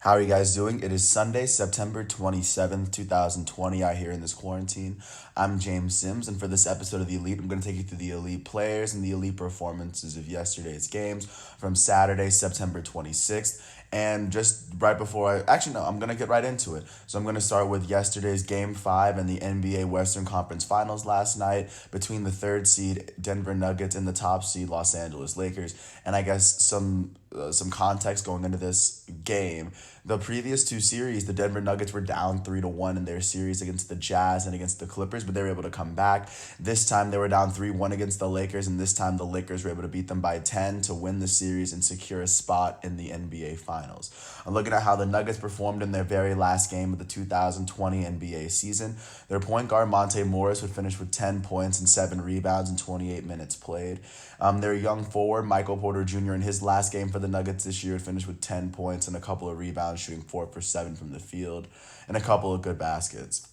How are you guys doing? It is Sunday, September 27th, 2020, out here in this quarantine. I'm James Sims, and for this episode of The Elite, I'm going to take you through the elite players and the elite performances of yesterday's games from Saturday, September 26th. And just right before actually, no, I'm going to get right into it. So I'm going to start with yesterday's Game 5 and the NBA Western Conference Finals last night between the third seed Denver Nuggets and the top seed Los Angeles Lakers. And I guess some context going into this game. The previous two series, the Denver Nuggets were down 3-1 in their series against the Jazz and against the Clippers, but they were able to come back. This time they were down 3-1 against the Lakers, and this time the Lakers were able to beat them by 10 to win the series and secure a spot in the NBA Finals. I'm looking at how the Nuggets performed in their very last game of the 2020 NBA season. Their point guard, Monte Morris, would finish with 10 points and 7 rebounds in 28 minutes played. Their young forward, Michael Porter Jr., in his last game for the Nuggets this year, would finish with 10 points and a couple of rebounds, shooting 4 for 7 from the field, and a couple of good baskets.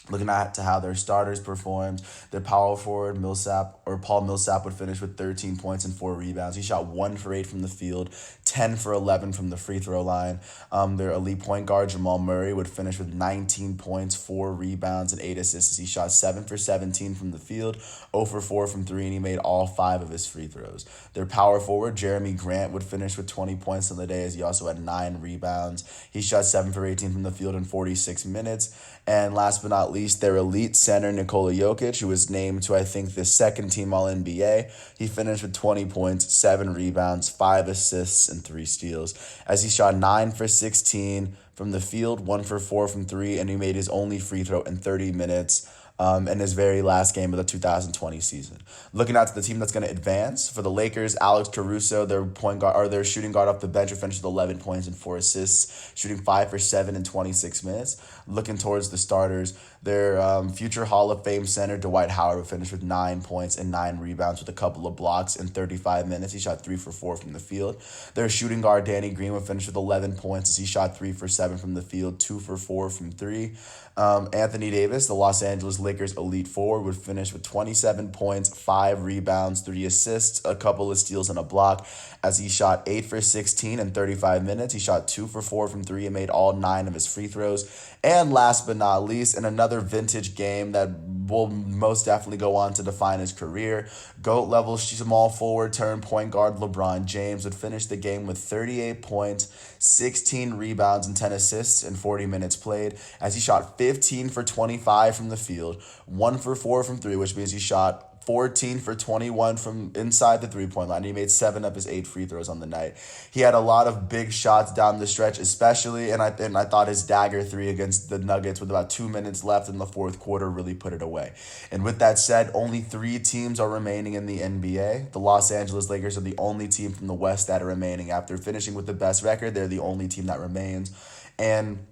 Looking at to how their starters performed, their power forward Paul Millsap would finish with 13 points and 4 rebounds. He shot 1 for 8 from the field, 10 for 11 from the free throw line. Their elite point guard Jamal Murray would finish with 19 points, 4 rebounds, and 8 assists as he shot 7 for 17 from the field, 0 for 4 from 3, and he made all 5 of his free throws. Their power forward Jeremy Grant would finish with 20 points on the day as he also had 9 rebounds. He shot 7 for 18 from the field in 46 minutes. And last but not least, their elite center, Nikola Jokic, who was named to, I think, the second team All-NBA. He finished with 20 points, 7 rebounds, 5 assists, and 3 steals, as he shot 9 for 16 from the field, 1 for 4 from 3, and he made his only free throw in 30 minutes. In his very last game of the 2020 season. Looking out to the team that's going to advance, for the Lakers, Alex Caruso, their point guard or their shooting guard off the bench, finished with 11 points and 4 assists, shooting 5 for 7 in 26 minutes. Looking towards the starters, their future Hall of Fame center, Dwight Howard, would finish with 9 points and 9 rebounds with a couple of blocks in 35 minutes. He shot 3 for 4 from the field. Their shooting guard, Danny Green, would finish with 11 points as he shot 3 for 7 from the field, 2 for 4 from 3. Anthony Davis, the Los Angeles Lakers elite forward, would finish with 27 points, 5 rebounds, 3 assists, a couple of steals, and a block as he shot 8 for 16 in 35 minutes. He shot 2 for 4 from 3 and made all 9 of his free throws. And last but not least, in another vintage game that will most definitely go on to define his career, GOAT level small forward turned point guard LeBron James would finish the game with 38 points, 16 rebounds, and 10 assists in 40 minutes played as he shot 15 for 25 from the field, 1 for 4 from 3, which means he shot 14 for 21 from inside the three-point line. He made 7 of his 8 free throws on the night. He had a lot of big shots down the stretch, especially, and I thought his dagger 3 against the Nuggets with about 2 minutes left in the fourth quarter really put it away. And with that said, only 3 teams are remaining in the NBA. The Los Angeles Lakers are the only team from the West that are remaining. After finishing with the best record, they're the only team that remains. And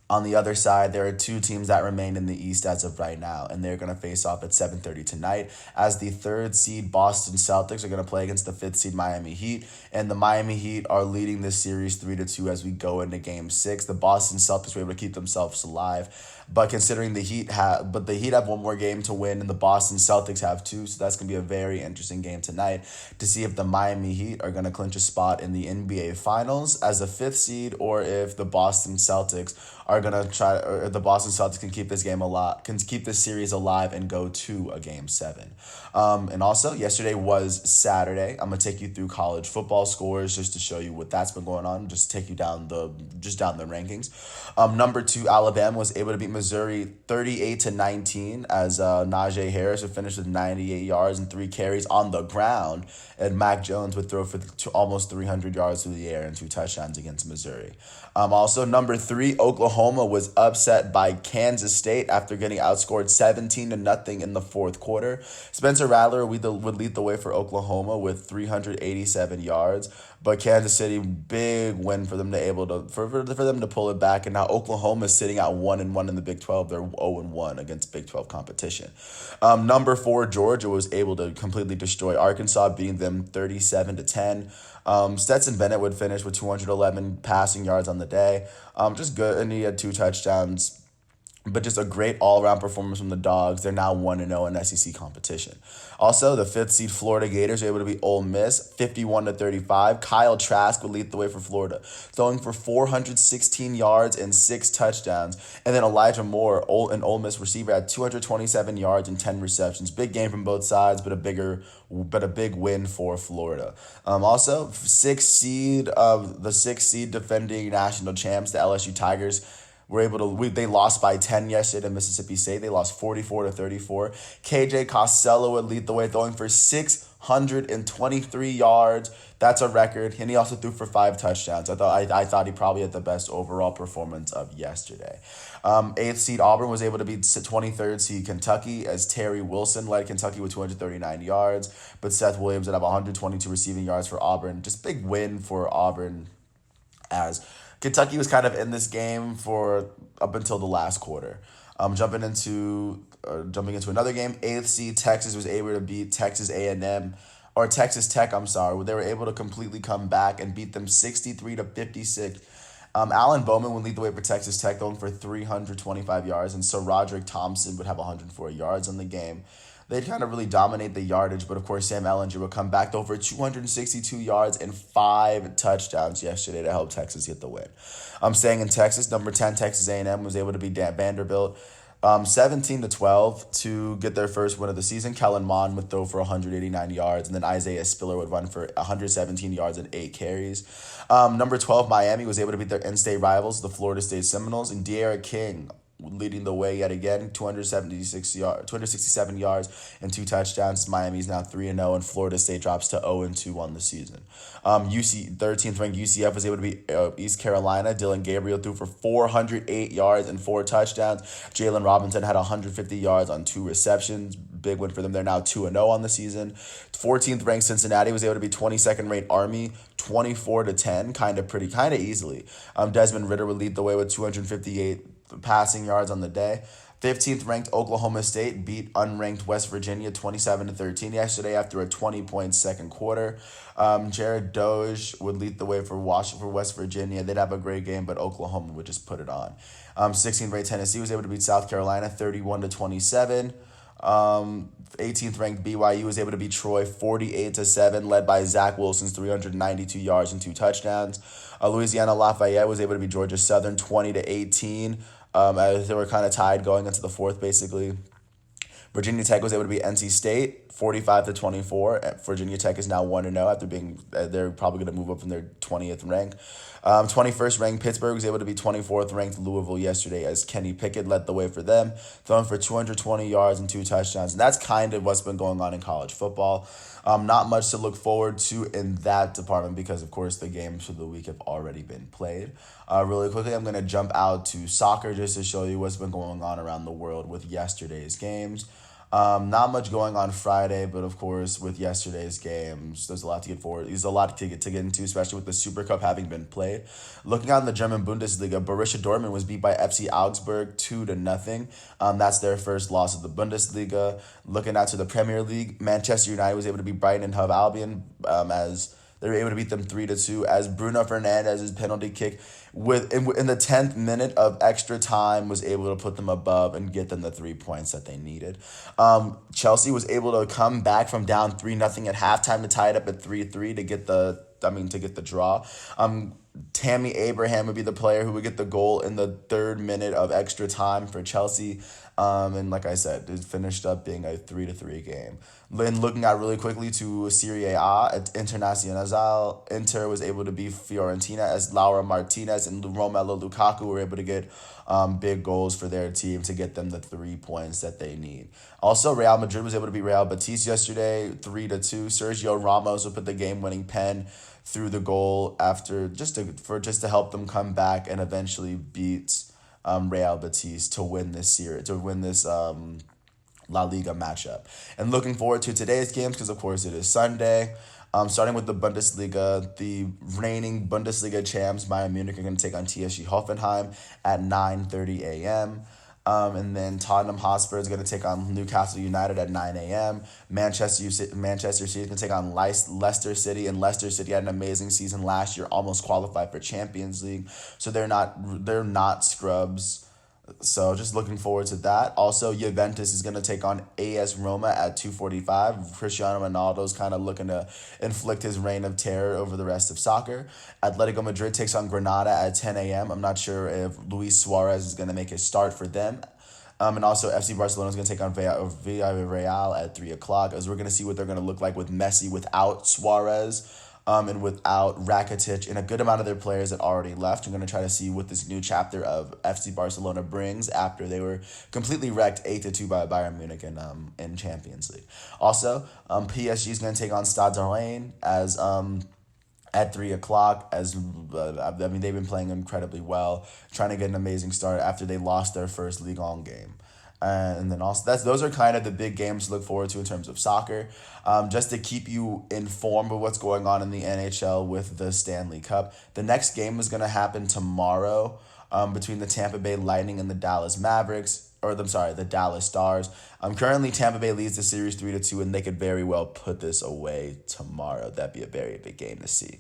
on the other side, there are 2 teams that remain in the East as of right now, and they're going to face off at 7:30 tonight as the 3rd seed Boston Celtics are going to play against the 5th seed Miami Heat, and the Miami Heat are leading this series 3-2 as we go into Game 6. The Boston Celtics were able to keep themselves alive, but considering the Heat have one more game to win, and the Boston Celtics have 2, so that's going to be a very interesting game tonight to see if the Miami Heat are going to clinch a spot in the NBA Finals as a 5th seed, or if the Boston Celtics can keep this game alive, can keep this series alive and go to a Game 7. And also, yesterday was Saturday. I'm gonna take you through college football scores just to show you what that's been going on. Just take you down the rankings. Number 2, Alabama was able to beat Missouri 38-19 as Najee Harris would finish with 98 yards and 3 carries on the ground, and Mac Jones would throw for almost 300 yards through the air and 2 touchdowns against Missouri. Also, number 3, Oklahoma was upset by Kansas State after getting outscored 17-0 in the fourth quarter. Spencer Rattler would lead the way for Oklahoma with 387 yards, but Kansas City, big win for them for them to pull it back, and now Oklahoma is sitting at 1-1 in the Big 12. They're 0-1 against Big 12 competition. Number 4, Georgia was able to completely destroy Arkansas, beating them 37-10. Stetson Bennett would finish with 211 passing yards on the day. Just good, and he had 2 touchdowns. but just a great all-around performance from the Dogs. They're now 1-0 in SEC competition. Also, the fifth seed Florida Gators are able to beat Ole Miss 51-35. Kyle Trask would lead the way for Florida, throwing for 416 yards and 6 touchdowns. And then Elijah Moore, an Ole Miss receiver, had 227 yards and 10 receptions. Big game from both sides, but a big win for Florida. Also, the sixth seed defending national champs, the LSU Tigers, they lost by 10 yesterday to Mississippi State. They lost 44-34. KJ Costello would lead the way, throwing for 623 yards. That's a record. And he also threw for 5 touchdowns. I thought he probably had the best overall performance of yesterday. Eighth seed Auburn was able to beat 23rd seed Kentucky as Terry Wilson led Kentucky with 239 yards. But Seth Williams would have 122 receiving yards for Auburn. Just big win for Auburn, as Kentucky was kind of in this game for up until the last quarter. Jumping into another game, eighth seed Texas was able to beat Texas A&M, or Texas Tech. I'm sorry, they were able to completely come back and beat them 63-56. Alan Bowman would lead the way for Texas Tech, going for 325 yards, and Sir Roderick Thompson would have 104 yards on the game. They'd kind of really dominate the yardage, but of course Sam Ehlinger would come back to over 262 yards and 5 touchdowns yesterday to help Texas get the win. Staying in Texas, number 10 Texas A&M was able to beat Vanderbilt 17-12 to get their first win of the season. Kellen Mond would throw for 189 yards, and then Isaiah Spiller would run for 117 yards and 8 carries. Number 12 Miami was able to beat their in-state rivals, the Florida State Seminoles, and De'Ara King leading the way yet again, 267 yards and 2 touchdowns. Miami's now 3-0, and Florida State drops to 0-2 on the season. 13th ranked UCF was able to beat East Carolina. Dylan Gabriel threw for 408 yards and 4 touchdowns. Jalen Robinson had 150 yards on 2 receptions. Big win for them. They're now 2-0 on the season. 14th ranked Cincinnati was able to be 22nd ranked Army 24-10, kind of easily. Desmond Ridder would lead the way with 258 passing yards on the day. 15th ranked Oklahoma State beat unranked West Virginia 27-13 yesterday after a 20-point second quarter. Jared Doge would lead the way for West Virginia. They'd have a great game, but Oklahoma would just put it on. 16th ranked Tennessee was able to beat South Carolina 31-27. 18th ranked BYU was able to beat Troy 48-7, led by Zach Wilson's 392 yards and 2 touchdowns. Louisiana Lafayette was able to beat Georgia Southern 20-18. As they were kind of tied going into the fourth, basically. Virginia Tech was able to beat NC State 45-24. Virginia Tech is now 1-0 after they're probably going to move up from their 20th rank. 21st ranked Pittsburgh was able to be 24th ranked Louisville yesterday as Kenny Pickett led the way for them, throwing for 220 yards and 2 touchdowns. And that's kind of what's been going on in college football. Not much to look forward to in that department because, of course, the games for the week have already been played. Really quickly, I'm going to jump out to soccer just to show you what's been going on around the world with yesterday's games. Not much going on Friday, but of course with yesterday's games, there's a lot to get forward. There's a lot to get into, especially with the Super Cup having been played. Looking at the German Bundesliga, Borussia Dortmund was beat by FC Augsburg 2-0. That's their first loss of the Bundesliga. Looking out to the Premier League, Manchester United was able to beat Brighton and Hove Albion as they were able to beat them 3-2 as Bruno Fernandes's penalty kick in the 10th minute of extra time was able to put them above and get them the 3 points that they needed. Chelsea was able to come back from down 3-0 at halftime to tie it up at 3-3 to get the draw. Tammy Abraham would be the player who would get the goal in the 3rd minute of extra time for Chelsea. And like I said, it finished up being a 3-3 game. Then looking at really quickly to Serie A at Internazionale, Inter was able to beat Fiorentina as Laura Martinez and Romelu Lukaku were able to get big goals for their team to get them the 3 points that they need. Also, Real Madrid was able to beat Real Betis yesterday 3-2. Sergio Ramos would put the game-winning pen through the goal after just to help them come back and eventually beat Real Betis to win this series, La Liga matchup. And looking forward to today's games because, of course, it is Sunday. Starting with the Bundesliga, the reigning Bundesliga champs, Bayern Munich, are going to take on TSG Hoffenheim at 9:30 a.m. And then Tottenham Hotspur is going to take on Newcastle United at 9 a.m. Manchester City is going to take on Leicester City, and Leicester City had an amazing season last year, almost qualified for Champions League. So they're not scrubs. So just looking forward to that. Also, Juventus is going to take on AS Roma at 2:45. Cristiano Ronaldo's kind of looking to inflict his reign of terror over the rest of soccer. Atletico Madrid takes on Granada at 10 a.m. I'm not sure if Luis Suarez is going to make his start for them. And also FC Barcelona is going to take on Villarreal at 3 o'clock, as we're going to see what they're going to look like with Messi without Suarez, and without Rakitic and a good amount of their players that already left. We're going to try to see what this new chapter of FC Barcelona brings after they were completely wrecked 8-2 by Bayern Munich in Champions League. Also, PSG is going to take on Stade Rennes as at 3 o'clock. As I mean, they've been playing incredibly well, trying to get an amazing start after they lost their first Ligue 1 game. And then also those are kind of the big games to look forward to in terms of soccer. Just to keep you informed of what's going on in the NHL with the Stanley Cup. The next game is going to happen tomorrow, between the Tampa Bay Lightning and the Dallas Mavericks. The Dallas Stars. Currently Tampa Bay leads the series 3-2, and they could very well put this away tomorrow. That'd be a very big game to see.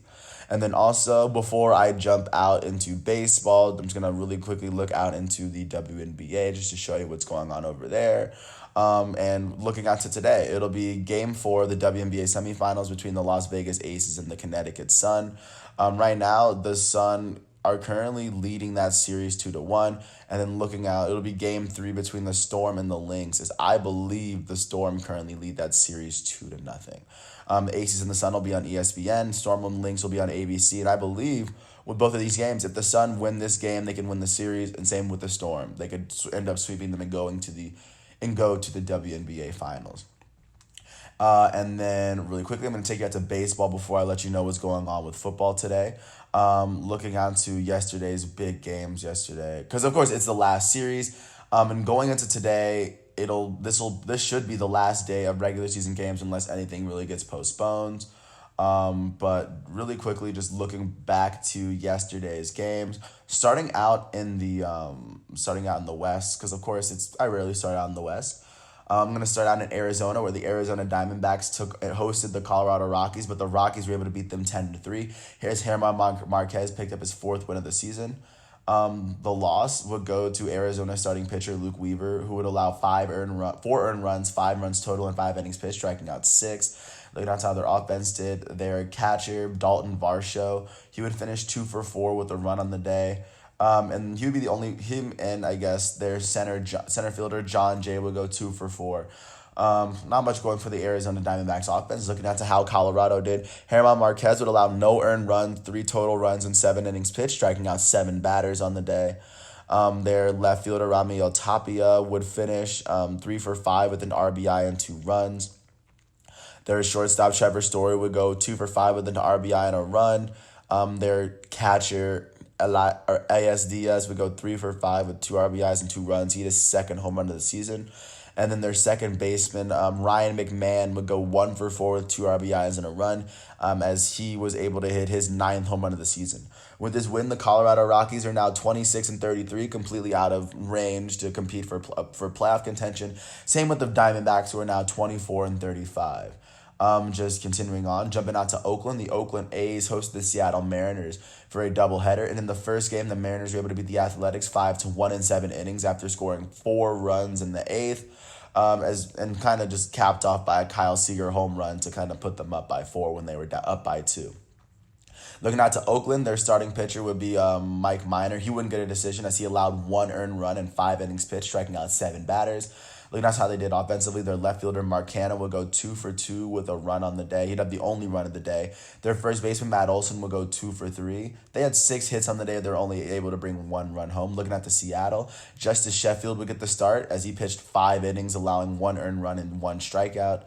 And then also, before I jump out into baseball, I'm just gonna really quickly look out into the WNBA just to show you what's going on over there. And looking out to today, it'll be Game 4 of the WNBA semifinals between the Las Vegas Aces and the Connecticut Sun. Right now, the Sun are currently leading that series 2-1. And then looking out, it'll be Game 3 between the Storm and the Lynx, as I believe the Storm currently lead that series 2-0. The Aces and the Sun will be on ESPN. Storm and Lynx will be on ABC. And I believe with both of these games, if the Sun win this game, they can win the series. And same with the Storm, they could end up sweeping them and go to the WNBA finals. And then really quickly, I'm going to take you out to baseball before I let you know what's going on with football today. Looking on to yesterday's big games yesterday, because of course it's the last series. And going into today, this should be the last day of regular season games unless anything really gets postponed. But really quickly, just looking back to yesterday's games, starting out in the West, because of course I rarely start out in the West. I'm going to start out in Arizona, where the Arizona Diamondbacks hosted the Colorado Rockies, but the Rockies were able to beat them 10-3. Here's German Marquez picked up his 4th win of the season. The loss would go to Arizona starting pitcher Luke Weaver, who would allow 4 earned runs, 5 runs total in 5 innings pitched, striking out 6. Looking at how their offense did, their catcher Dalton Varsho, he would finish 2 for 4 with a run on the day. And he would be him and I guess their center fielder John Jay would go 2 for 4. Not much going for the Arizona Diamondbacks offense. Looking at how Colorado did, German Marquez would allow no earned runs, 3 total runs in 7 innings pitched, striking out 7 batters on the day. Their left fielder Ramiel Tapia would finish 3 for 5 with an RBI and 2 runs. Their shortstop Trevor Story would go 2 for 5 with an RBI and a run. Their catcher A.S. Diaz would go 3 for 5 with 2 RBIs and 2 runs. He had his 2nd home run of the season. And then their second baseman, Ryan McMahon, would go 1 for 4 with 2 RBIs and a run, as he was able to hit his 9th home run of the season. With this win, the Colorado Rockies are now 26-33, completely out of range to compete for playoff contention. Same with the Diamondbacks, who are now 24-35. Just continuing on, jumping out to Oakland. The Oakland A's hosted the Seattle Mariners for a doubleheader. And in the first game, the Mariners were able to beat the Athletics 5-1 in 7 innings after scoring 4 runs in the 8th. And kind of just capped off by a Kyle Seager home run to kind of put them up by 4 when they were up by 2. Looking out to Oakland, their starting pitcher would be Mike Minor. He wouldn't get a decision as he allowed 1 earned run in 5 innings pitched, striking out 7 batters. Looking at how they did offensively, their left fielder Mark Canha would go 2 for 2 with a run on the day. He'd have the only run of the day. Their first baseman Matt Olson would go 2 for 3. They had 6 hits on the day. They were only able to bring 1 run home. Looking at the Seattle, Justice Sheffield would get the start as he pitched 5 innings, allowing 1 earned run and 1 strikeout.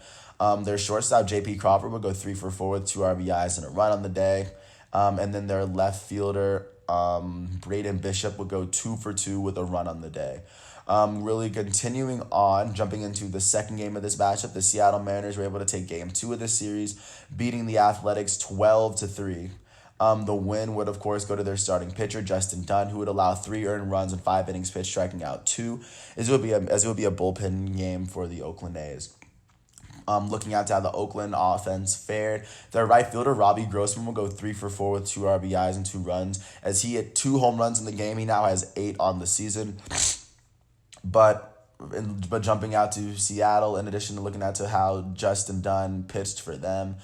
Their shortstop J.P. Crawford would go 3 for 4 with 2 RBIs and a run on the day. And then their left fielder Braden Bishop would go 2 for 2 with a run on the day. Really continuing on, jumping into the second game of this matchup, the Seattle Mariners were able to take game 2 of this series, beating the Athletics 12-3. The win would, of course, go to their starting pitcher, Justin Dunn, who would allow 3 earned runs in 5 innings pitched, striking out 2, as it would be a bullpen game for the Oakland A's. Looking out to how the Oakland offense fared, their right fielder, Robbie Grossman, will go 3 for 4 with 2 RBIs and 2 runs, as he hit 2 home runs in the game. He now has 8 on the season. But jumping out to Seattle, in addition to looking at to how Justin Dunn pitched for them,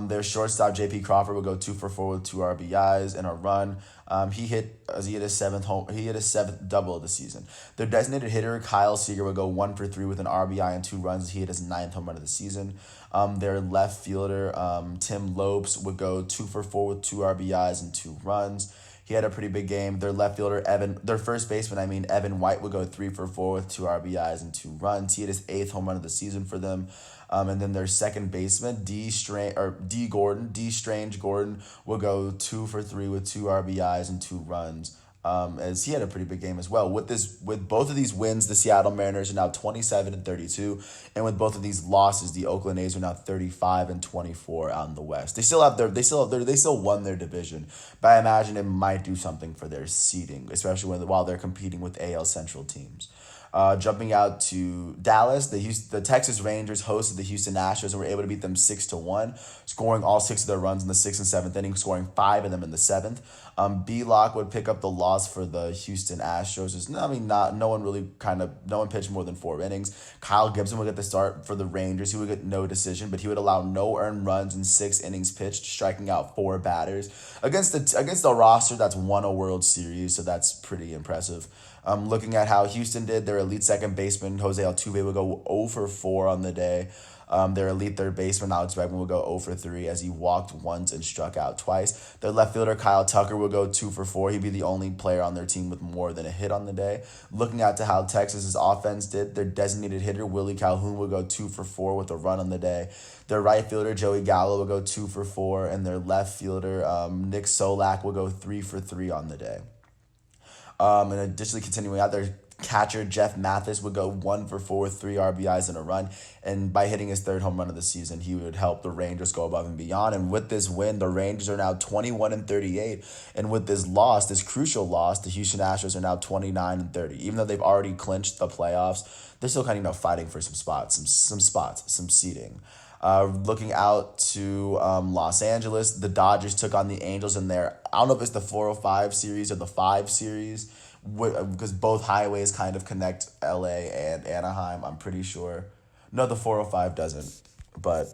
their shortstop J.P. Crawford would go 2 for 4 with 2 RBIs in a run. He hit his seventh double of the season. Their designated hitter Kyle Seager would go 1 for 3 with an RBI and 2 runs. He hit his ninth home run of the season. Their left fielder Tim Lopes would go 2 for 4 with 2 RBIs and 2 runs. He had a pretty big game. Their first baseman, Evan White, would go 3 for 4 with 2 RBIs and 2 runs. He had his eighth home run of the season for them. And then their second baseman, D Strange Gordon, will go 2 for 3 with 2 RBIs and 2 runs. As he had a pretty big game as well. With both of these wins, the Seattle Mariners are now 27-32, and with both of these losses, the Oakland A's are now 35-24 on the West. They still won their division, but I imagine it might do something for their seeding, especially while they're competing with AL Central teams. Jumping out to Dallas, the Texas Rangers hosted the Houston Astros and were able to beat them 6-1, scoring all 6 of their runs in the 6th and 7th inning, scoring 5 of them in the 7th. B-Lock would pick up the loss for the Houston Astros. No one pitched more than 4 innings. Kyle Gibson would get the start for the Rangers. He would get no decision, but he would allow no earned runs in 6 innings pitched, striking out 4 batters against the roster that's won a World Series. So that's pretty impressive. Looking at how Houston did, their elite second baseman, Jose Altuve, would go 0-for-4 on the day. Their elite third baseman, Alex Bregman, would go 0-for-3 as he walked once and struck out twice. Their left fielder, Kyle Tucker, would go 2-for-4. He'd be the only player on their team with more than a hit on the day. Looking at to how Texas's offense did, their designated hitter, Willie Calhoun, would go 2-for-4 with a run on the day. Their right fielder, Joey Gallo, would go 2-for-4, and their left fielder, Nick Solak, would go 3-for-3 on the day. And additionally, continuing out, their catcher, Jeff Mathis, would go 1-for-4 with 3 RBIs and a run. And by hitting his 3rd home run of the season, he would help the Rangers go above and beyond. And with this win, the Rangers are now 21-38. And with this crucial loss, the Houston Astros are now 29-30. Even though they've already clinched the playoffs, they're still kind of fighting for some seeding. Looking out to Los Angeles, the Dodgers took on the Angels in their, I don't know if it's the 405 series or the 5 series, because both highways kind of connect LA and Anaheim, I'm pretty sure. No, the 405 doesn't, but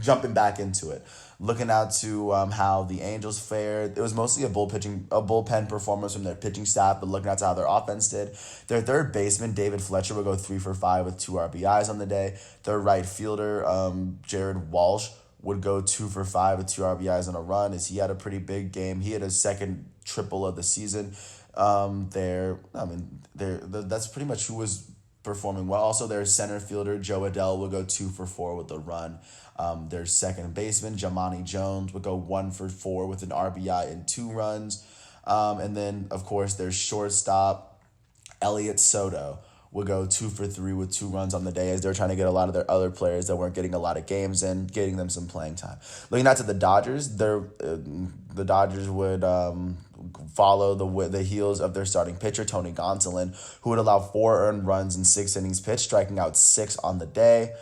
jumping back into it. Looking out to how the Angels fared, it was mostly a bullpen performance from their pitching staff, but looking out to how their offense did, their third baseman, David Fletcher, would go 3-for-5 with 2 RBIs on the day. Their right fielder, Jared Walsh, would go 2-for-5 with 2 RBIs on a run as he had a pretty big game. He had his second triple of the season. That's pretty much who was performing well. Also, their center fielder, Joe Adell, would go 2-for-4 with a run. Their second baseman, Jamani Jones, would go 1-for-4 with an RBI and 2 runs. And then, of course, their shortstop, Elliot Soto, would go 2-for-3 with 2 runs on the day as they're trying to get a lot of their other players that weren't getting a lot of games and getting them some playing time. Looking out to the Dodgers, the Dodgers would follow the heels of their starting pitcher, Tony Gonsolin, who would allow 4 earned runs in 6 innings pitched, striking out 6 on the day.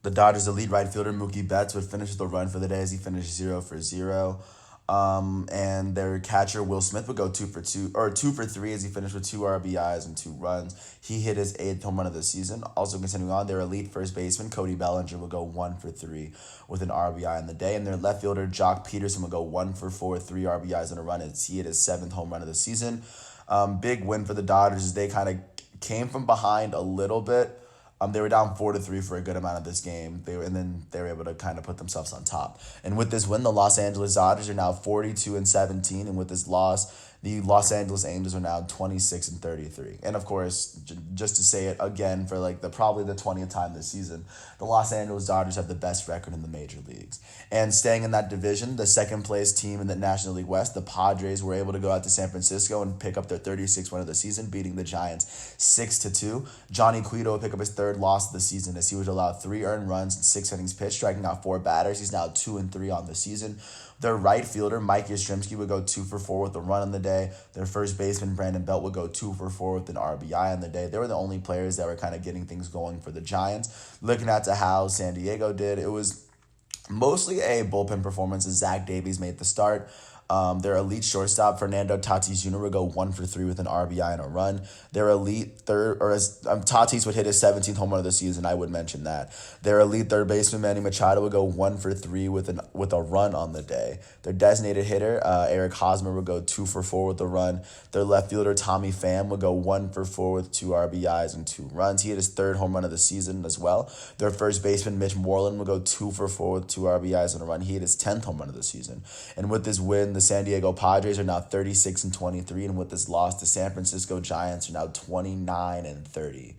The Dodgers' elite right fielder, Mookie Betts, would finish the run for the day as he finished 0-for-0. And their catcher, Will Smith, would go 2-for-3 as he finished with 2 RBIs and 2 runs. He hit his 8th home run of the season. Also continuing on, their elite first baseman, Cody Bellinger, would go 1-for-3 with an RBI in the day. And their left fielder, Jock Peterson, would go 1-for-4 with 3 RBIs and a run as he hit his 7th home run of the season. Big win for the Dodgers as they kind of came from behind a little bit. They were down 4-3 for a good amount of this game. They were able to kind of put themselves on top. And with this win, the Los Angeles Dodgers are now 42-17, and with this loss, the Los Angeles Angels are now 26-33. And of course, just to say it again for probably the 20th time this season, the Los Angeles Dodgers have the best record in the major leagues. And staying in that division, the second place team in the National League West, the Padres, were able to go out to San Francisco and pick up their 36th win of the season, beating the Giants 6-2. Johnny Cueto would pick up his 3rd loss of the season as he would allow 3 earned runs in 6 innings pitched, striking out 4 batters. He's now 2-3 on the season. Their right fielder, Mike Yastrzemski, would go 2-for-4 with a run on the day. Their first baseman, Brandon Belt, would go 2-for-4 with an RBI on the day. They were the only players that were kind of getting things going for the Giants. Looking at to how San Diego did, it was mostly a bullpen performance as Zach Davies made the start. Their elite shortstop, Fernando Tatis Jr., would go 1 for 3 with an RBI and a run. Their elite third, or as Tatis would hit his 17th home run of the season, I would mention that. Their elite third baseman, Manny Machado, would go 1 for 3 with a run on the day. Their designated hitter, Eric Hosmer, would go 2 for 4 with a run. Their left fielder, Tommy Pham, would go 1 for 4 with 2 RBIs and 2 runs. He hit his third home run of the season as well. Their first baseman, Mitch Moreland, would go 2 for 4 with 2 RBIs and a run. He hit his 10th home run of the season. And with this win, the San Diego Padres are now 36-23, and with this loss, the San Francisco Giants are now 29-30.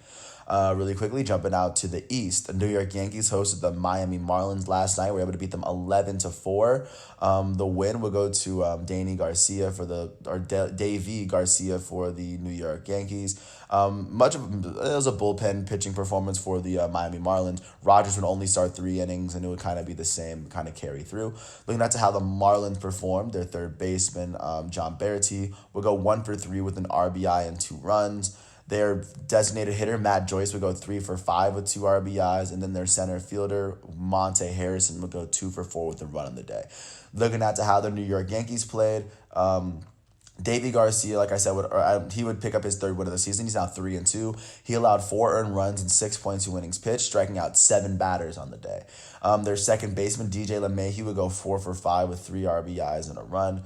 Really quickly, jumping out to the East, the New York Yankees hosted the Miami Marlins last night. We were able to beat them 11-4. The win would go to Davey Garcia for the New York Yankees. It was a bullpen pitching performance for the Miami Marlins. Rogers would only start 3 innings, and it would kind of be the same, kind of carry through. Looking at how the Marlins performed, their third baseman, John Bearty, would go 1 for 3 with an RBI and 2 runs. Their designated hitter, Matt Joyce, would go 3 for 5 with 2 RBIs, and then their center fielder, Monte Harrison, would go 2 for 4 with a run on the day. Looking at how the New York Yankees played, Davey Garcia, like I said, he would pick up his third win of the season. He's now 3-2. He allowed 4 earned runs and 6.2 innings pitched, striking out 7 batters on the day. Their second baseman, DJ LeMahieu, would go 4 for 5 with 3 RBIs and a run.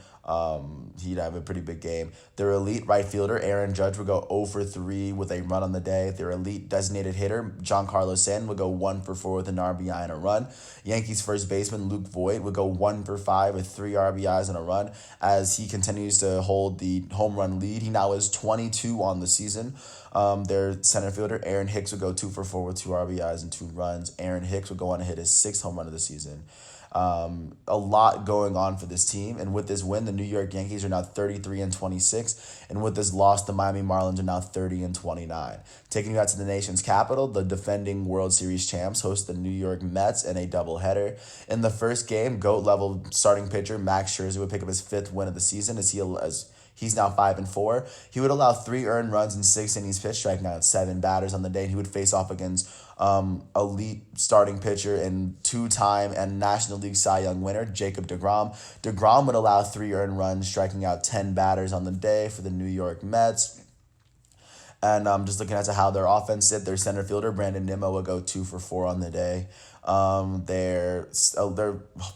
He'd have a pretty big game. Their elite right fielder, Aaron Judge, would go 0 for 3 with a run on the day. Their elite designated hitter, Giancarlo Stanton, would go 1 for 4 with an RBI and a run. Yankees first baseman, Luke Voit, would go 1 for 5 with 3 RBIs and a run as he continues to hold the home run lead. He now is 22 on the season. Their center fielder, Aaron Hicks, would go 2 for 4 with 2 RBIs and 2 runs. Aaron Hicks would go on to hit his 6th home run of the season. A lot going on for this team, and with this win, the New York Yankees are now 33-26, and with this loss, the Miami Marlins are now 30-29. Taking you out to the nation's capital, the defending World Series champs host the New York Mets in a doubleheader. In the first game, GOAT level starting pitcher Max Scherzer would pick up his 5th win of the season as he's now 5-4. He would allow 3 earned runs in 6 innings pitched, striking out 7 batters on the day. And he would face off against elite starting pitcher and 2-time and National League Cy Young winner Jacob deGrom. deGrom would allow 3 earned runs, striking out 10 batters on the day for the New York Mets. And just looking at how their offense did, their center fielder, Brandon Nimmo, would go 2 for 4 on the day. Their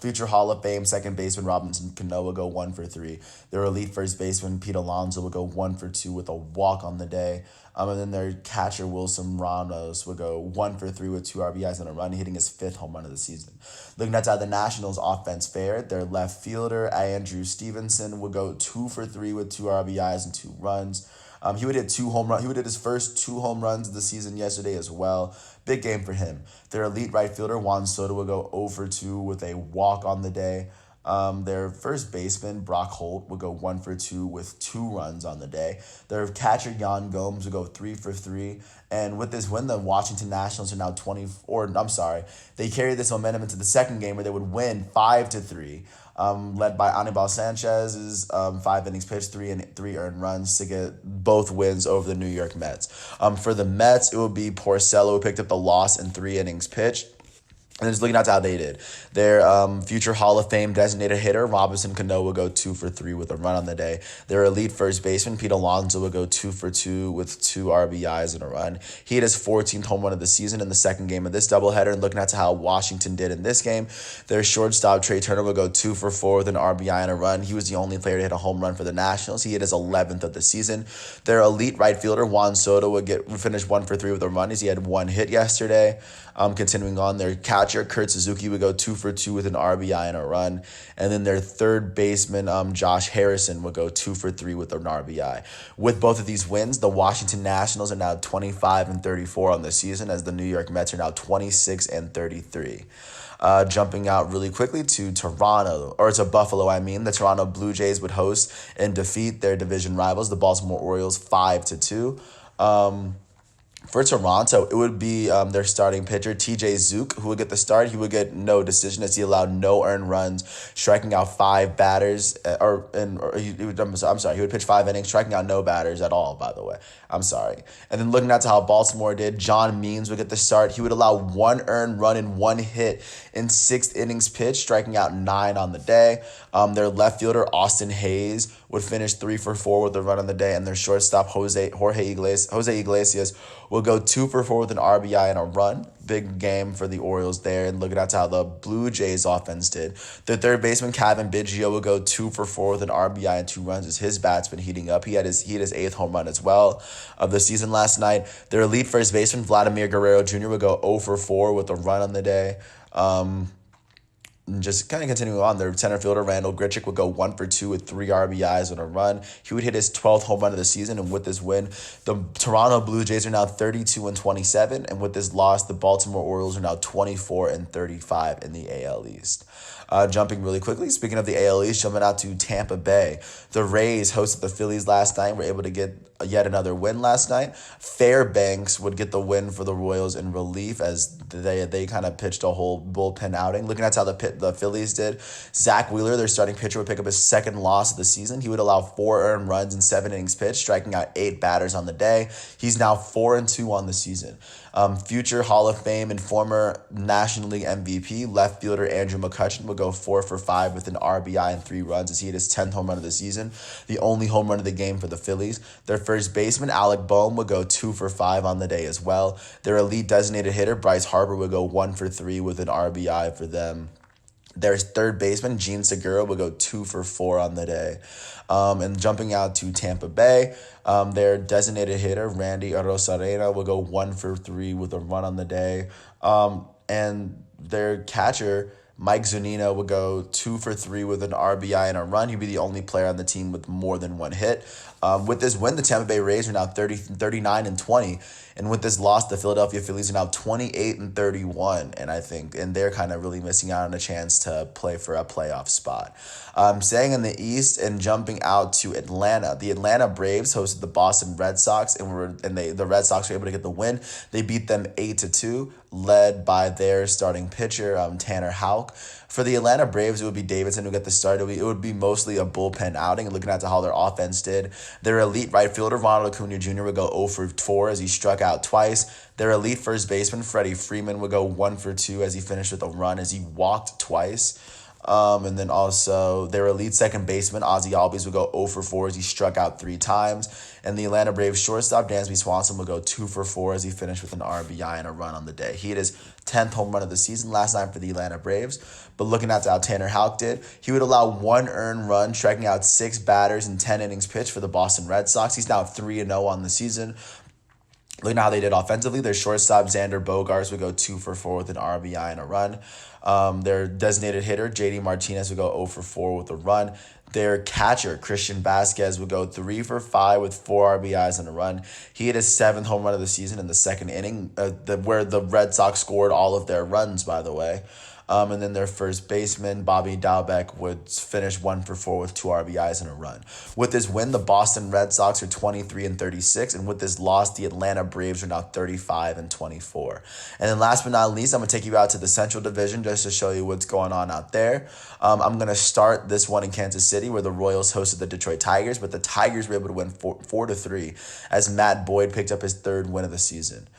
future Hall of Fame second baseman, Robinson Cano, would go 1 for 3. Their elite first baseman, Pete Alonso, would go 1 for 2 with a walk on the day. And then their catcher, Wilson Ramos, would go 1 for 3 with 2 RBIs and a run, hitting his 5th home run of the season. Looking at how the Nationals offense fared, their left fielder, Andrew Stevenson, would go 2 for 3 with 2 RBIs and 2 runs. He would hit 2 home runs. He would hit his first 2 home runs of the season yesterday as well. Big game for him. Their elite right fielder, Juan Soto, would go 0 for 2 with a walk on the day. Their first baseman, Brock Holt, would go 1 for 2 with 2 runs on the day. Their catcher, Yan Gomes, would go 3 for 3. And with this win, the Washington Nationals are now they carried this momentum into the second game where they would win 5-3. Led by Anibal Sanchez's 5 innings pitched, 3 earned runs to get both wins over the New York Mets. For the Mets, it would be Porcello who picked up the loss in 3 innings pitched. And just looking at how they did. Their future Hall of Fame designated hitter, Robinson Cano, would go 2 for 3 with a run on the day. Their elite first baseman, Pete Alonso, would go 2 for 2 with 2 RBIs and a run. He hit his 14th home run of the season in the second game of this doubleheader. And looking at how Washington did in this game, their shortstop, Trey Turner, would go 2 for 4 with an RBI and a run. He was the only player to hit a home run for the Nationals. He hit his 11th of the season. Their elite right fielder, Juan Soto, would finish 1 for 3 with a run as he had 1 hit yesterday. Continuing on, their catcher, Kurt Suzuki, would go 2 for 2 with an RBI and a run. And then their third baseman, Josh Harrison, would go 2 for 3 with an RBI. With both of these wins, the Washington Nationals are now 25-34 on the season, as the New York Mets are now 26-33. Jumping out really quickly to Buffalo, the Toronto Blue Jays would host and defeat their division rivals, the Baltimore Orioles, 5-2. For Toronto, it would be their starting pitcher, TJ Zook, who would get the start. He would get no decision as he allowed no earned runs, striking out five batters. I'm sorry, he would pitch 5 innings, striking out no batters at all, by the way. I'm sorry. And then looking at how Baltimore did, John Means would get the start. He would allow one earned run and one hit in 6 innings pitched, striking out 9 on the day. Their left fielder, Austin Hayes, would finish 3 for 4 with a run on the day, and their shortstop, Jose Iglesias, will go 2 for 4 with an RBI and a run. Big game for the Orioles there. And looking at how the Blue Jays offense did. Their third baseman, Kevin Biggio, will go 2 for 4 with an RBI and 2 runs as his bat's been heating up. He had his 8th home run as well of the season last night. Their elite first baseman, Vladimir Guerrero Jr., will go 0 for 4 with a run on the day. Just kind of continuing on, their center fielder, Randall Grichuk, would go 1 for 2 with 3 RBIs and a run. He would hit his 12th home run of the season, and with this win, the Toronto Blue Jays are now 32-27, and with this loss, the Baltimore Orioles are now 24-35 in the AL East. Jumping really quickly, speaking of the AL East, jumping out to Tampa Bay. The Rays hosted the Phillies last night, were able to get yet another win last night. Fairbanks would get the win for the Royals in relief as they kind of pitched a whole bullpen outing. Looking at how the Phillies did, Zach Wheeler, their starting pitcher, would pick up his second loss of the season. He would allow 4 earned runs in 7 innings pitched, striking out 8 batters on the day. He's now 4-2 on the season. Future Hall of Fame and former National League MVP left fielder Andrew McCutchen would go 4 for 5 with an RBI and 3 runs as he hit his 10th home run of the season, the only home run of the game for the Phillies. Their first baseman, Alec Boehm, would go 2 for 5 on the day as well. Their elite designated hitter, Bryce Harper, would go 1 for 3 with an RBI for them. Their third baseman, Gene Segura, would go 2 for 4 on the day. And jumping out to Tampa Bay, their designated hitter, Randy Arozarena, will go 1 for 3 with a run on the day. And their catcher, Mike Zunino, would go 2 for 3 with an RBI and a run. He'd be the only player on the team with more than one hit. With this win, the Tampa Bay Rays are now 39-20. And with this loss, the Philadelphia Phillies are now 28-31. And they're kind of really missing out on a chance to play for a playoff spot. Staying in the East and jumping out to Atlanta. The Atlanta Braves hosted the Boston Red Sox, the Red Sox were able to get the win. They beat them 8-2, led by their starting pitcher, Tanner Houck. For the Atlanta Braves, it would be Davidson who got the start. It would be mostly a bullpen outing. And looking at how their offense did, their elite right fielder, Ronald Acuna Jr., would go 0 for 4 as he struck out twice. Their elite first baseman, Freddie Freeman, would go 1 for 2 as he finished with a run as he walked twice. And then also their elite second baseman, Ozzie Albies, would go 0 for 4 as he struck out 3 times. And the Atlanta Braves shortstop, Dansby Swanson, would go 2 for 4 as he finished with an RBI and a run on the day. He hit his 10th home run of the season last night for the Atlanta Braves. But looking at how Tanner Houck did, he would allow 1 earned run, striking out 6 batters in 10 innings pitched for the Boston Red Sox. He's now 3-0 on the season. Looking at how they did offensively, their shortstop, Xander Bogaerts, would go 2 for 4 with an RBI and a run. Their designated hitter, JD Martinez, would go 0 for 4 with a run. Their catcher, Christian Vasquez, would go 3 for 5 with 4 RBIs and a run. He hit his 7th home run of the season in the second inning, where the Red Sox scored all of their runs, by the way. And then their first baseman, Bobby Dalbec, would finish 1 for 4 with 2 RBIs and a run. With this win, the Boston Red Sox are 23-36, and with this loss, the Atlanta Braves are now 35-24. And then last but not least, I'm going to take you out to the Central Division just to show you what's going on out there. I'm going to start this one in Kansas City, where the Royals hosted the Detroit Tigers, but the Tigers were able to win 4-3 as Matt Boyd picked up his 3rd win of the season.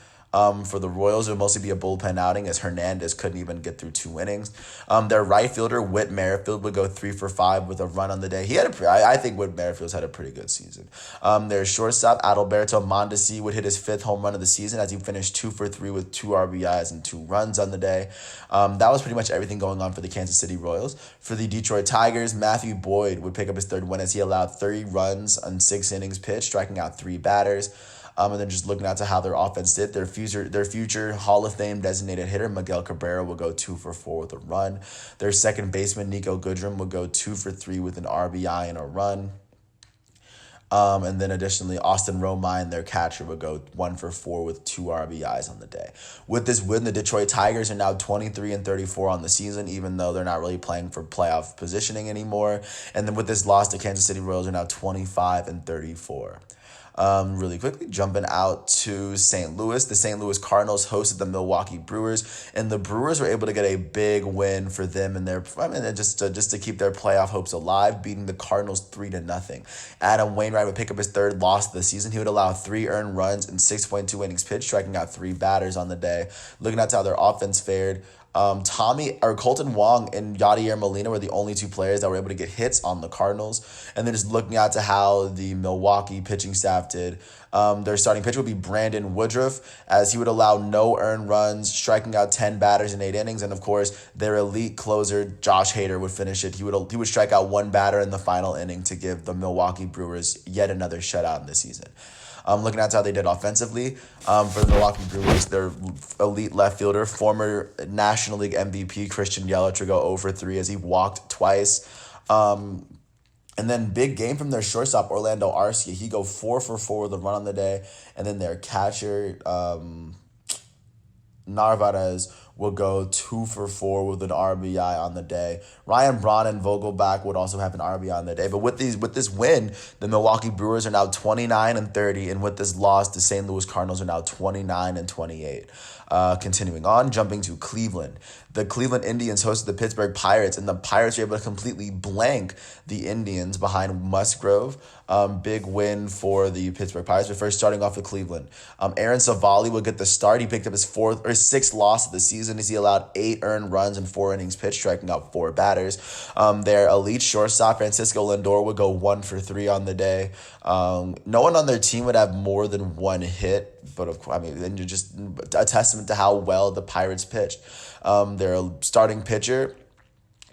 For the Royals, it would mostly be a bullpen outing as Hernandez couldn't even get through 2 innings. Their right fielder, Whit Merrifield, would go 3 for 5 with a run on the day. I think Whit Merrifield's had a pretty good season. Their shortstop, Adalberto Mondesi, would hit his 5th home run of the season as he finished 2 for 3 with 2 RBIs and 2 runs on the day. That was pretty much everything going on for the Kansas City Royals. For the Detroit Tigers, Matthew Boyd would pick up his 3rd win as he allowed 30 runs on 6 innings pitched, striking out 3 batters. And then just looking out to how their offense did, their future Hall of Fame designated hitter, Miguel Cabrera, will go 2 for 4 with a run. Their second baseman, Nico Goodrum, will go 2 for 3 with an RBI and a run. And then additionally, Austin Romine, their catcher, would go 1 for 4 with 2 RBIs on the day. With this win, the Detroit Tigers are now 23-34 on the season, even though they're not really playing for playoff positioning anymore. And then with this loss, the Kansas City Royals are now 25-34. Really quickly, jumping out to St. Louis. The St. Louis Cardinals hosted the Milwaukee Brewers, and the Brewers were able to get a big win for them and just to keep their playoff hopes alive, beating the Cardinals 3-0. Adam Wainwright would pick up his third loss of the season. He would allow 3 earned runs in 6.2 innings pitched, striking out 3 batters on the day. Looking at how their offense fared, Colton Wong and Yadier Molina were the only 2 players that were able to get hits on the Cardinals. And then just looking out to how the Milwaukee pitching staff did, their starting pitcher would be Brandon Woodruff, as he would allow no earned runs, striking out 10 batters in 8 innings. And of course, their elite closer, Josh Hader, would finish it. He would strike out 1 batter in the final inning to give the Milwaukee Brewers yet another shutout in the season. Looking at how they did offensively, for the Milwaukee Brewers, their elite left fielder, former National League MVP Christian Yelich, would go 0-for-3 as he walked twice. And then big game from their shortstop, Orlando Arcia. He go 4-for-4 with a run on the day. And then their catcher, Narvaez, will go 2-for-4 with an RBI on the day. Ryan Braun and Vogelbach would also have an RBI on the day. But with this win, the Milwaukee Brewers are now 29-30, and with this loss, the St. Louis Cardinals are now 29-28. Continuing on, jumping to Cleveland. The Cleveland Indians hosted the Pittsburgh Pirates, and the Pirates were able to completely blank the Indians behind Musgrove. Big win for the Pittsburgh Pirates. But first, starting off with Cleveland, Aaron Savali would get the start. He picked up his 6th loss of the season as he allowed 8 earned runs in 4 innings pitched, striking out 4 batters. Their elite shortstop, Francisco Lindor, would go 1-for-3 on the day. No one on their team would have more than 1 hit, but of course, then you're just a testament to how well the Pirates pitched. Their starting pitcher,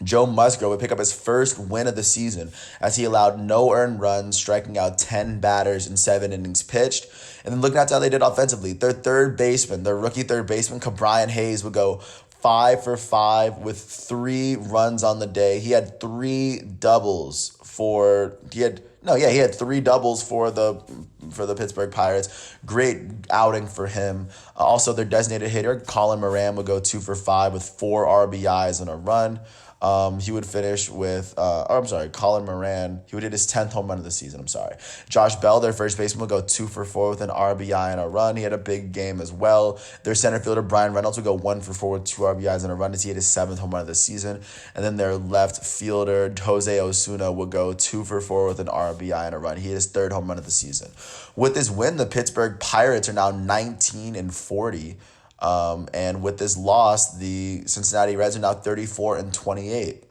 Joe Musgrove, would pick up his first win of the season as he allowed no earned runs, striking out 10 batters in 7 innings pitched. And then looking at how they did offensively, their rookie third baseman, Ke'Bryan Hayes, would go 5-for-5 with 3 runs on the day. He had 3 doubles he had 3 doubles for the Pittsburgh Pirates. Great outing for him. Also, their designated hitter, Colin Moran, would go 2-for-5 with 4 RBIs and a run. He would finish with, Colin Moran, he would hit his 10th home run of the season, Josh Bell, their first baseman, would go 2-for-4 with an RBI and a run. He had a big game as well. Their center fielder, Brian Reynolds, would go 1-for-4 with 2 RBIs and a run as he hit his 7th home run of the season. And then their left fielder, Jose Osuna, would go 2-for-4 with an RBI and a run. He hit his 3rd home run of the season. With this win, the Pittsburgh Pirates are now 19-40. And with this loss, the Cincinnati Reds are now 34-28.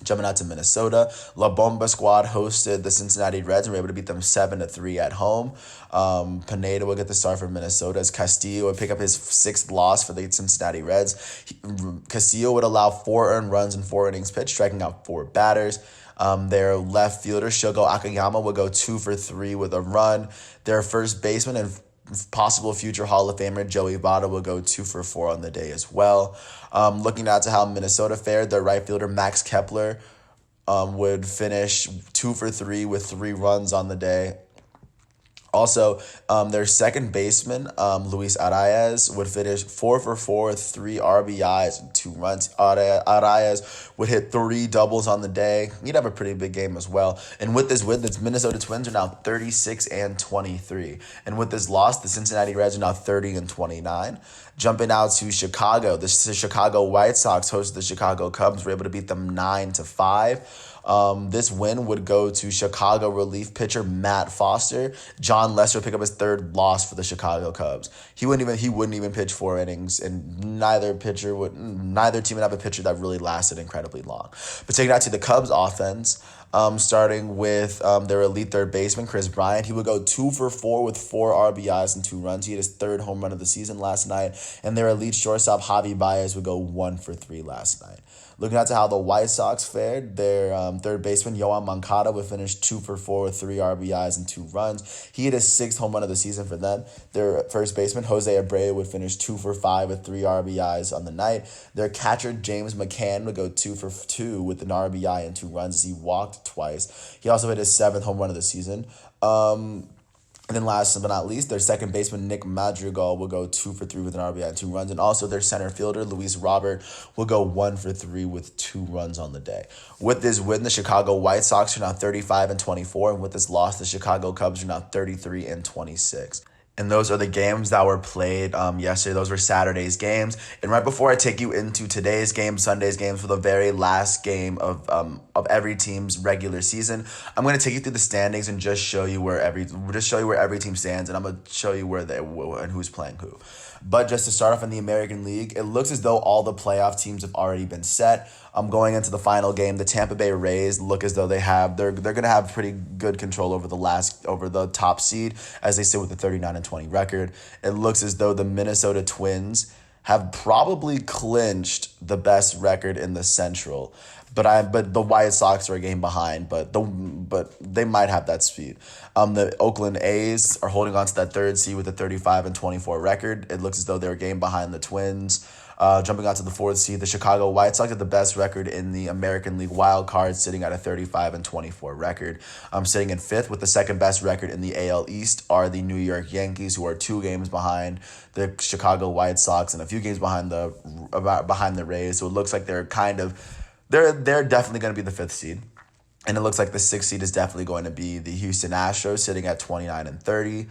Jumping out to Minnesota, La Bomba squad hosted the Cincinnati Reds and were able to beat them 7-3 at home. Pineda would get the start for Minnesota as Castillo would pick up his 6th loss for the Cincinnati Reds. Castillo would allow 4 earned runs in 4 innings pitched, striking out 4 batters. Their left fielder, Shogo Akiyama, would go 2-for-3 with a run. Their first baseman and possible future Hall of Famer Joey Votto will go 2-for-4 on the day as well. Looking out to how Minnesota fared, their right fielder Max Kepler would finish 2-for-3 with 3 runs on the day. Also, their second baseman, Luis Arraez, would finish 4-for-4 with 3 RBIs and 2 runs. Arraez would hit 3 doubles on the day. He'd have a pretty big game as well. And with this win, the Minnesota Twins are now 36-23. And with this loss, the Cincinnati Reds are now 30-29. Jumping out to Chicago, the Chicago White Sox hosted the Chicago Cubs, were able to beat them 9-5. This win would go to Chicago relief pitcher Matt Foster. John Lester would pick up his 3rd loss for the Chicago Cubs. He wouldn't even pitch 4 innings, and neither team would have a pitcher that really lasted incredibly long. But taking out to the Cubs offense, starting with their elite third baseman, Chris Bryant. He would go 2-for-4 with 4 RBIs and 2 runs. He had his 3rd home run of the season last night. And their elite shortstop, Javi Baez, would go 1-for-3 last night. Looking at how the White Sox fared, their third baseman, Yoan Moncada, would finish 2-for-4 with 3 RBIs and 2 runs. He hit his 6th home run of the season for them. Their first baseman, Jose Abreu, would finish 2-for-5 with 3 RBIs on the night. Their catcher, James McCann, would go 2-for-2 with an RBI and 2 runs as he walked twice. He also hit his 7th home run of the season. And then last but not least, their second baseman, Nick Madrigal, will go 2 for 3 with an RBI and 2 runs. And also their center fielder, Luis Robert, will go 1 for 3 with 2 runs on the day. With this win, the Chicago White Sox are now 35-24. And with this loss, the Chicago Cubs are now 33-26. And those are the games that were played yesterday. Those were Saturday's games. And right before I take you into today's game, Sunday's games, for the very last game of every team's regular season, I'm going to take you through the standings and just show you where every team stands, and I'm going to show you where they and who's playing who. But just to start off in the American League, it looks as though all the playoff teams have already been set. Going into the final game, the Tampa Bay Rays look as though they're going to have pretty good control over the top seed as they sit with a 39-20 record. It looks as though the Minnesota Twins have probably clinched the best record in the Central. But the White Sox are a game behind, but they might have that speed. The Oakland A's are holding on to that third seed with a 35-24 record. It looks as though they're a game behind the Twins. Jumping out to the fourth seed, the Chicago White Sox have the best record in the American League wild card, sitting at a 35-24 record. Sitting in fifth with the second best record in the AL East are the New York Yankees, who are 2 games behind the Chicago White Sox and a few games behind the Rays. So it looks like they're definitely going to be the fifth seed. And it looks like the sixth seed is definitely going to be the Houston Astros, sitting at 29-30.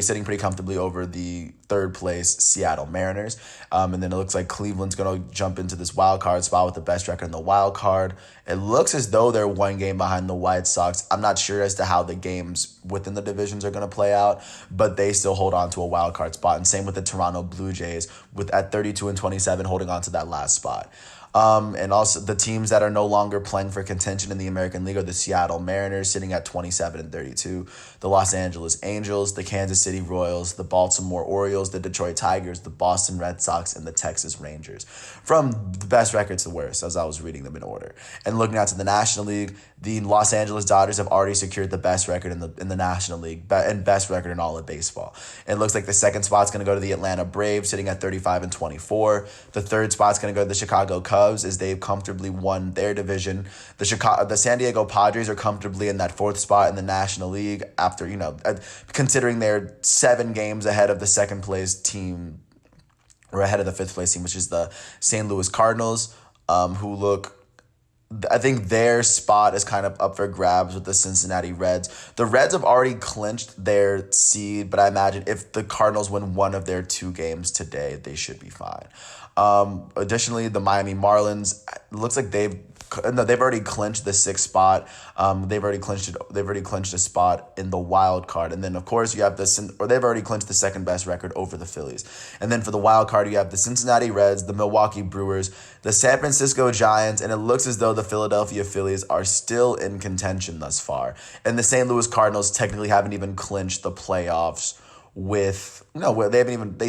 Sitting pretty comfortably over the third place Seattle Mariners. And then it looks like Cleveland's going to jump into this wild card spot with the best record in the wild card. It looks as though they're 1 game behind the White Sox. I'm not sure as to how the games within the divisions are going to play out, but they still hold on to a wild card spot. And same with the Toronto Blue Jays at 32-27, holding on to that last spot. And also the teams that are no longer playing for contention in the American League are the Seattle Mariners, sitting at 27-32, the Los Angeles Angels, the Kansas City Royals, the Baltimore Orioles, the Detroit Tigers, the Boston Red Sox, and the Texas Rangers. From the best record to the worst, as I was reading them in order. And looking out to the National League, the Los Angeles Dodgers have already secured the best record in the National League and best record in all of baseball. It looks like the second spot's going to go to the Atlanta Braves, sitting at 35-24. The third spot's going to go to the Chicago Cubs, as they've comfortably won their division. The San Diego Padres are comfortably in that fourth spot in the National League after, considering they're 7 games ahead of the second place team, or ahead of the fifth place team, which is the St. Louis Cardinals, who look, I think their spot is kind of up for grabs with the Cincinnati Reds. The Reds have already clinched their seed, but I imagine if the Cardinals win one of their 2 games today, they should be fine. Additionally, the Miami Marlins, looks like they've already clinched the 6th spot. They've already clinched a spot in the wild card. And then of course you have they've already clinched the second best record over the Phillies. And then for the wild card, you have the Cincinnati Reds, the Milwaukee Brewers, the San Francisco Giants, and it looks as though the Philadelphia Phillies are still in contention thus far. And the St. Louis Cardinals technically haven't even clinched the playoffs they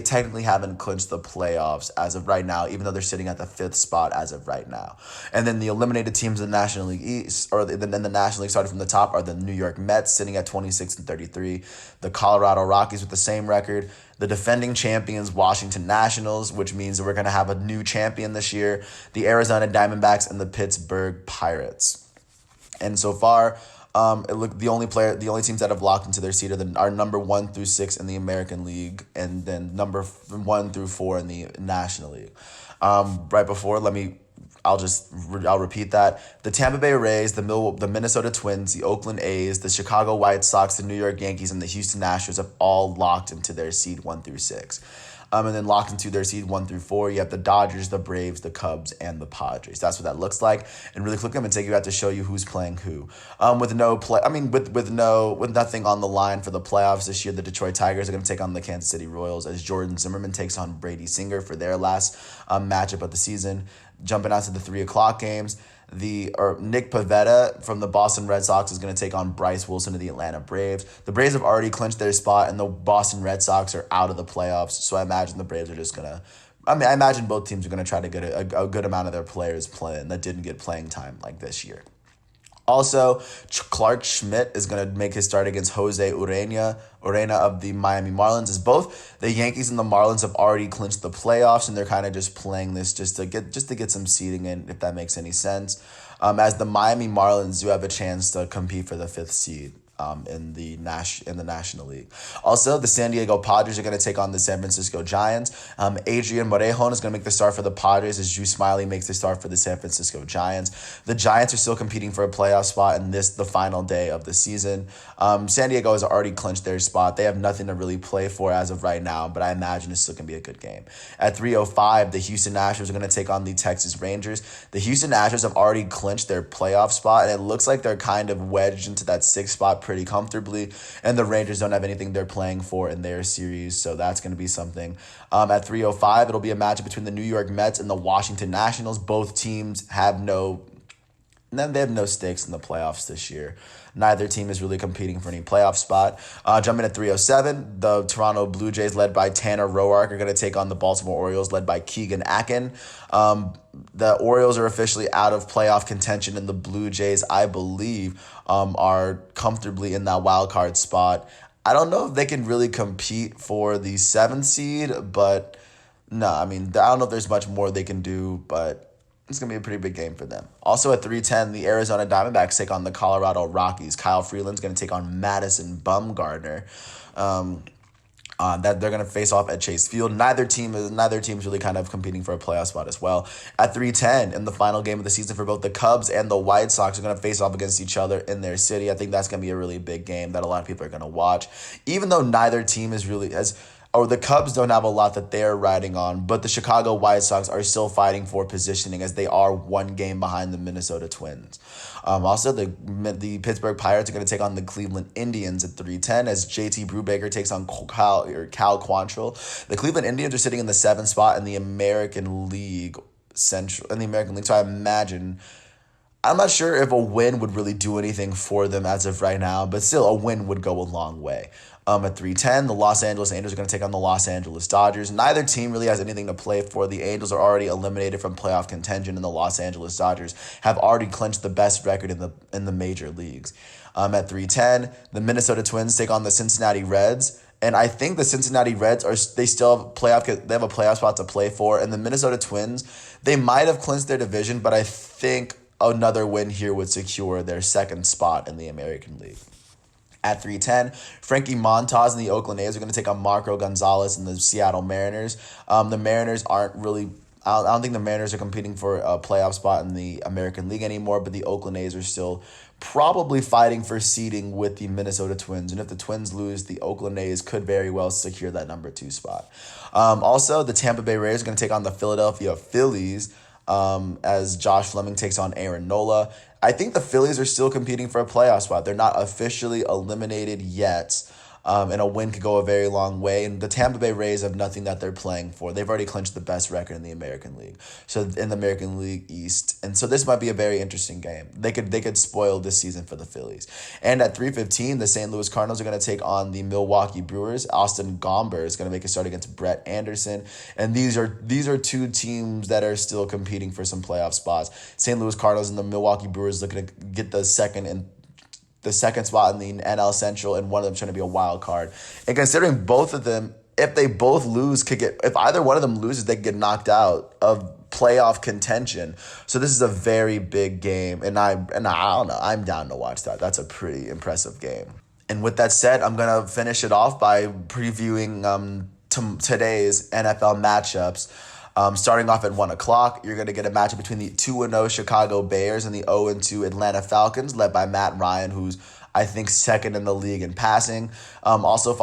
technically haven't clinched the playoffs as of right now, even though they're sitting at the 5th spot as of right now. And then the eliminated teams in the National League East, or the National League starting from the top, are the New York Mets, sitting at 26-33, the Colorado Rockies with the same record, the defending champions Washington Nationals, which means that we're going to have a new champion this year, the Arizona Diamondbacks, and the Pittsburgh Pirates. And so far, the only teams that have locked into their seat are number 1 through 6 in the American League, and then number 1 through 4 in the National League. I'll repeat that. The Tampa Bay Rays, the Minnesota Twins, the Oakland A's, the Chicago White Sox, the New York Yankees, and the Houston Astros have all locked into their seed 1 through 6. And then locked into their seed 1 through 4, you have the Dodgers, the Braves, the Cubs, and the Padres. That's what that looks like. And really quickly, I'm gonna take you out to show you who's playing who. With nothing on the line for the playoffs this year, the Detroit Tigers are gonna take on the Kansas City Royals as Jordan Zimmerman takes on Brady Singer for their last matchup of the season. Jumping out to the 3:00 games. Nick Pivetta from the Boston Red Sox is going to take on Bryce Wilson of the Atlanta Braves. The Braves have already clinched their spot, and the Boston Red Sox are out of the playoffs. So I imagine the Braves are just going to... I imagine both teams are going to try to get a good amount of their players playing that didn't get playing time like this year. Also, Clark Schmidt is going to make his start against Jose Urena of the Miami Marlins, as both the Yankees and the Marlins have already clinched the playoffs, and they're kind of just playing this just to get some seeding in, if that makes any sense. As the Miami Marlins do have a chance to compete for the 5th seed in the National League. Also, the San Diego Padres are going to take on the San Francisco Giants. Adrian Morejon is going to make the start for the Padres as Drew Smiley makes the start for the San Francisco Giants. The Giants are still competing for a playoff spot in the final day of the season. San Diego has already clinched their spot. They have nothing to really play for as of right now, but I imagine it's still going to be a good game. At 3:05, the Houston Astros are going to take on the Texas Rangers. The Houston Astros have already clinched their playoff spot, and it looks like they're kind of wedged into that sixth spot pretty comfortably, and the Rangers don't have anything they're playing for in their series, so that's going to be something. At 3:05, it'll be a matchup between the New York Mets and the Washington Nationals. Both teams have no stakes in the playoffs this year. Neither team is really competing for any playoff spot. Jumping at 3:07, the Toronto Blue Jays, led by Tanner Roark, are going to take on the Baltimore Orioles, led by Keegan Akin. The Orioles are officially out of playoff contention, and the Blue Jays, I believe, are comfortably in that wild card spot. I don't know if they can really compete for the 7th seed, but no, I mean, I don't know if there's much more they can do, but it's going to be a pretty big game for them. Also at 3:10, the Arizona Diamondbacks take on the Colorado Rockies. Kyle Freeland's going to take on Madison Bumgarner. That they're going to face off at Chase Field. Neither team is really kind of competing for a playoff spot as well. At 3:10, in the final game of the season for both the Cubs and the White Sox, are going to face off against each other in their city. I think that's going to be a really big game that a lot of people are going to watch. Even though neither team is really the Cubs don't have a lot that they're riding on, but the Chicago White Sox are still fighting for positioning as they are one game behind the Minnesota Twins. Also, the Pittsburgh Pirates are going to take on the Cleveland Indians at 3:10 as JT Brubaker takes on Cal Quantrill. The Cleveland Indians are sitting in the 7th spot in the American League Central, so I imagine. I'm not sure if a win would really do anything for them as of right now, but still a win would go a long way. At 3:10, the Los Angeles Angels are going to take on the Los Angeles Dodgers. Neither team really has anything to play for. The Angels are already eliminated from playoff contention, and the Los Angeles Dodgers have already clinched the best record in the major leagues. At 3:10, the Minnesota Twins take on the Cincinnati Reds. And I think the Cincinnati Reds they have a playoff spot to play for. And the Minnesota Twins, they might have clinched their division, but I think another win here would secure their 2nd spot in the American League. At 3:10, Frankie Montas and the Oakland A's are going to take on Marco Gonzalez and the Seattle Mariners. The Mariners aren't really... I don't think the Mariners are competing for a playoff spot in the American League anymore, but the Oakland A's are still probably fighting for seeding with the Minnesota Twins. And if the Twins lose, the Oakland A's could very well secure that number 2 spot. Also, the Tampa Bay Rays are going to take on the Philadelphia Phillies as Josh Fleming takes on Aaron Nola. I think the Phillies are still competing for a playoff spot. They're not officially eliminated yet, and a win could go a very long way. And the Tampa Bay Rays have nothing that they're playing for. They've already clinched the best record in the American League, so in the American League East. And so this might be a very interesting game. They could spoil this season for the Phillies. And at 3:15, the St. Louis Cardinals are going to take on the Milwaukee Brewers. Austin Gomber is going to make a start against Brett Anderson. And these are two teams that are still competing for some playoff spots. St. Louis Cardinals and the Milwaukee Brewers looking to get the second spot in the NL Central, and one of them trying to be a wild card. And considering both of them, if they both lose, if either one of them loses, they could get knocked out of playoff contention. So this is a very big game, and I don't know, I'm down to watch that. That's a pretty impressive game. And with that said, I'm gonna finish it off by previewing today's NFL matchups. Starting off at 1 o'clock, you're going to get a matchup between the 2-0 Chicago Bears and the 0-2 Atlanta Falcons, led by Matt Ryan, who's, I think, 2nd in the league in passing. Also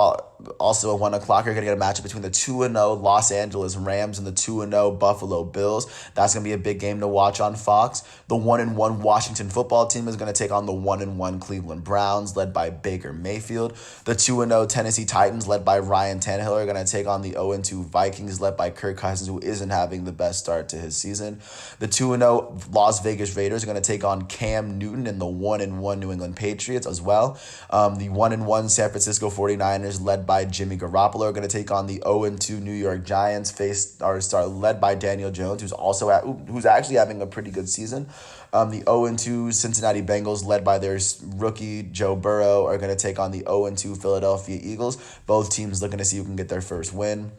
at 1 o'clock, you're going to get a matchup between the 2-0 Los Angeles Rams and the 2-0 Buffalo Bills. That's going to be a big game to watch on Fox. The 1-1 Washington football team is going to take on the 1-1 Cleveland Browns, led by Baker Mayfield. The 2-0 Tennessee Titans, led by Ryan Tannehill, are going to take on the 0-2 Vikings, led by Kirk Cousins, who isn't having the best start to his season. The 2-0 Las Vegas Raiders are going to take on Cam Newton and the 1-1 New England Patriots as well. The 1-1 San Francisco 49ers, led by Jimmy Garoppolo, are going to take on the 0-2 New York Giants, led by Daniel Jones, who's actually having a pretty good season. The 0-2 Cincinnati Bengals, led by their rookie Joe Burrow, are going to take on the 0-2 Philadelphia Eagles. Both teams looking to see who can get their first win.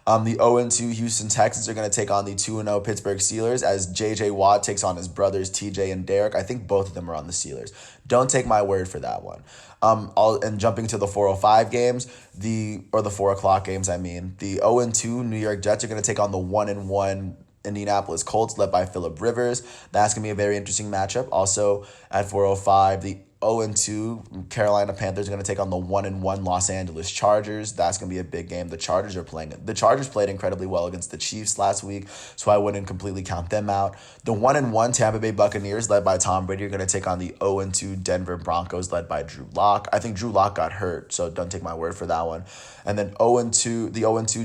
The 0-2 Houston Texans are going to take on the 2-0 Pittsburgh Steelers as J.J. Watt takes on his brothers TJ and Derek. I think both of them are on the Steelers. Don't take my word for that one. And jumping to the 4:05 games, the 4 o'clock games, I mean, the 0-2 New York Jets are going to take on the 1-1 Indianapolis Colts led by Phillip Rivers. That's going to be a very interesting matchup. Also at 4:05, the 0-2 Carolina Panthers are going to take on the 1-1 Los Angeles Chargers. That's going to be a big game. The Chargers played incredibly well against the Chiefs last week, so I wouldn't completely count them out. The 1-1 Tampa Bay Buccaneers led by Tom Brady are going to take on the 0-2 Denver Broncos led by Drew Lock. I think Drew Lock got hurt, so don't take my word for that one. And then 0-2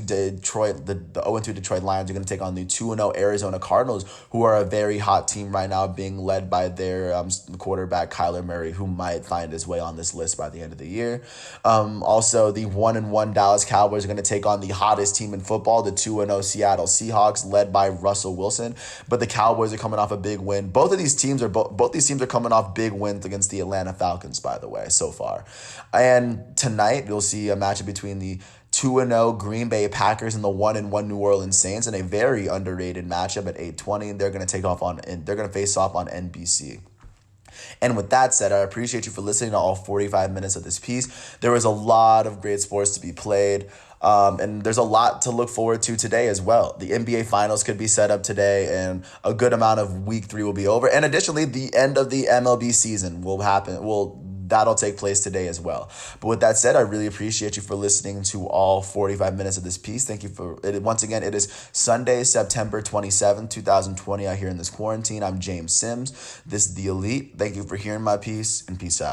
Detroit, the 0-2 Detroit Lions are going to take on the 2-0 Arizona Cardinals, who are a very hot team right now, being led by their quarterback Kyler Murray, who might find his way on this list by the end of the year. Also, the 1-1 Dallas Cowboys are going to take on the hottest team in football, the 2-0 Seattle Seahawks, led by Russell Wilson. But the Cowboys are coming off a big win. Both these teams are coming off big wins against the Atlanta Falcons, by the way, so far. And tonight, you'll see a matchup between the 2-0 Green Bay Packers and the 1-1 New Orleans Saints in a very underrated matchup at 8:20. They're going to face off on NBC. And with that said, I appreciate you for listening to all 45 minutes of this piece. There was a lot of great sports to be played. And there's a lot to look forward to today as well. The NBA Finals could be set up today, and a good amount of Week 3 will be over. And additionally, the end of the MLB season will happen. That'll take place today as well. But with that said, I really appreciate you for listening to all 45 minutes of this piece. Thank you for it. Once again, it is Sunday, September 27th, 2020 out here in this quarantine. I'm James Sims. This is The Elite. Thank you for hearing my piece, and peace out.